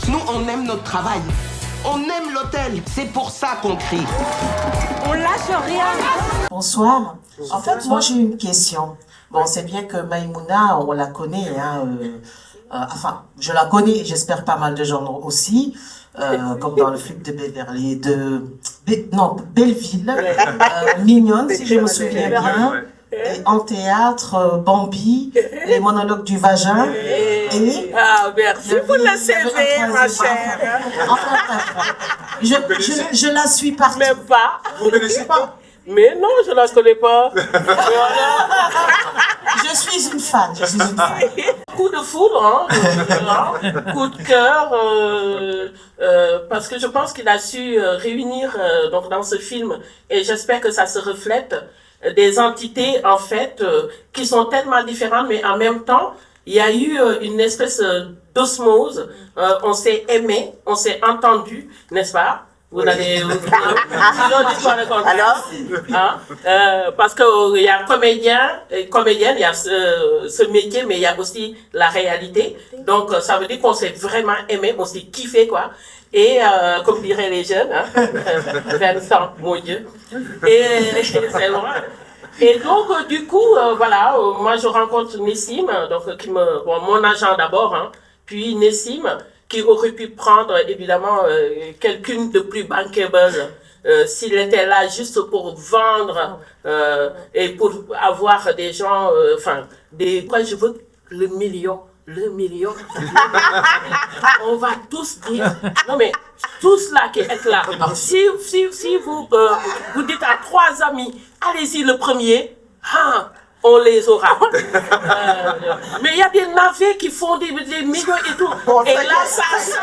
Nous, on aime notre travail. On aime l'hôtel. C'est pour ça qu'on crie. On lâche rien. Bonsoir. En fait, moi, j'ai une question. Bon, c'est bien que Maïmouna, on la connaît, hein, enfin, je la connais et j'espère pas mal de gens aussi, comme dans le film de Belleville, Mignonne, si je me souviens bien, et en théâtre, Bambi, les monologues du vagin, et... Ah, merci pour le CV, ma chère. Enfin, je la suis partout. Même pas. Vous ne connaissez pas? Mais non, je ne la connais pas. Je suis une fan, Coup de foudre, hein, coup de cœur, parce que je pense qu'il a su réunir donc dans ce film, et j'espère que ça se reflète, des entités en fait qui sont tellement différentes, mais en même temps, il y a eu une espèce d'osmose, on s'est aimé, on s'est entendu, n'est-ce pas? Vous allez alors hein? Parce que il y a comédienne, il y a ce métier, mais il y a aussi la réalité. Donc ça veut dire qu'on s'est vraiment aimé, on s'est kiffé quoi. Et comme diraient les jeunes, hein, Vincent, mon Dieu. Et c'est vrai. Et donc du coup voilà, moi je rencontre Nessim, donc mon agent d'abord, hein, puis Nessim, qui aurait pu prendre évidemment quelqu'une de plus bankable s'il était là juste pour vendre et pour avoir des gens, enfin, moi je veux le million. On va tous dire, non mais tous là qui êtes là, si vous dites à 3 amis, allez-y le premier, on les aura. Mais il y a des navets qui font des millions et tout. Et là, ça sent.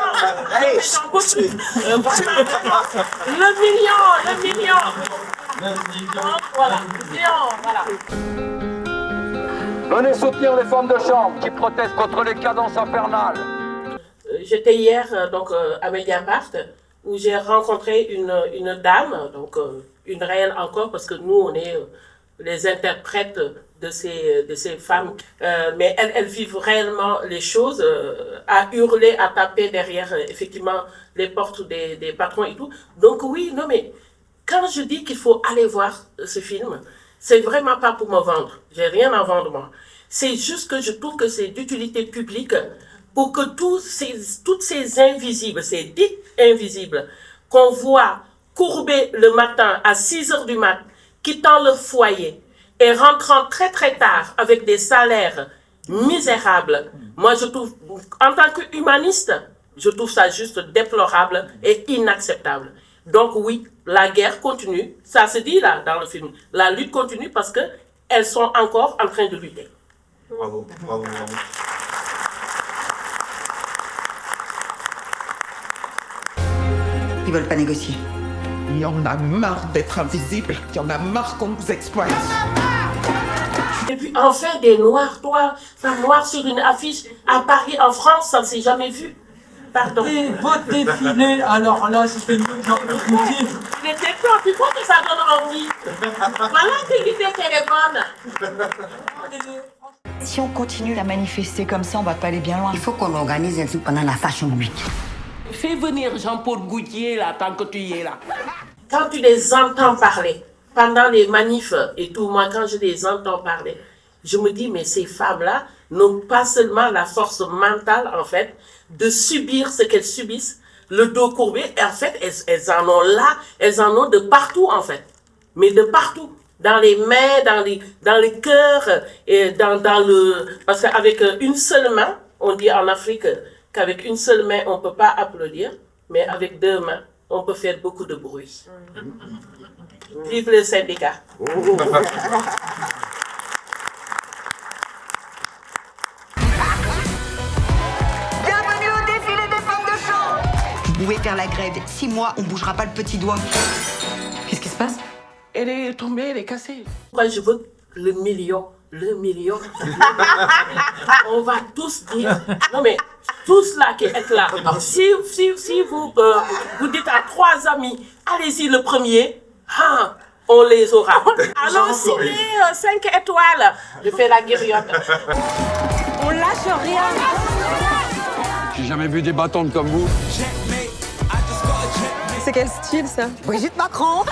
J'en peux plus. Le million. Donc, voilà. Venez soutenir les femmes de chambre qui protestent contre les cadences infernales. J'étais hier donc à Mediapart où j'ai rencontré une dame, donc une réelle encore, parce que nous on est les interprètes de ces femmes, mais elles vivent réellement les choses, à hurler, à taper derrière effectivement les portes des patrons et tout. Donc oui, non mais quand je dis qu'il faut aller voir ce film, c'est vraiment pas pour me vendre. J'ai rien à vendre moi. C'est juste que je trouve que c'est d'utilité publique pour que toutes ces invisibles, ces dites invisibles, qu'on voit courber le matin à 6h du matin, quittant leur foyer et rentrant très très tard avec des salaires misérables. Moi je trouve, en tant qu'humaniste, je trouve ça juste déplorable et inacceptable. Donc oui, la guerre continue, ça se dit là dans le film, la lutte continue parce qu'elles sont encore en train de lutter. Bravo. Ils veulent pas négocier. Il y en a marre d'être invisible. Il y en a marre qu'on nous exploite. Et puis enfin des noirs, toi, un noir sur une affiche à Paris, en France, ça ne s'est jamais vu. Pardon. Et votre défilé, alors là, c'était une genre de routine. Il était temps, tu crois que ça donne envie. Voilà que l'idée qu'elle est bonne. Si on continue à manifester comme ça, on va pas aller bien loin. Il faut qu'on organise un truc pendant la Fashion Week. Fais venir Jean-Paul Gaultier là, tant que tu y es là. Quand tu les entends parler, pendant les manifs et tout, moi quand je les entends parler, je me dis mais ces femmes-là n'ont pas seulement la force mentale en fait de subir ce qu'elles subissent, le dos courbé, et en fait elles en ont là, elles en ont de partout en fait, mais de partout. Dans les mains, dans les cœurs, et dans le... Parce qu'avec une seule main, on dit en Afrique qu'avec une seule main, on ne peut pas applaudir, mais avec 2 mains, on peut faire beaucoup de bruit. Vive le syndicat. Bienvenue au défilé des femmes de chambre. Vous pouvez faire la grève. 6 mois, on bougera pas le petit doigt. Qu'est-ce qui se passe? Elle est tombée, elle est cassée. Moi, je veux le million. On va tous dire, non mais tous là qui êtes là, si vous dites à 3 amis, allez-y le premier, on les aura. Allons signer 5 étoiles. Je fais la guériote. On lâche rien. Je suis jamais vu des bâtons comme vous. C'est quel style ça? Brigitte Macron.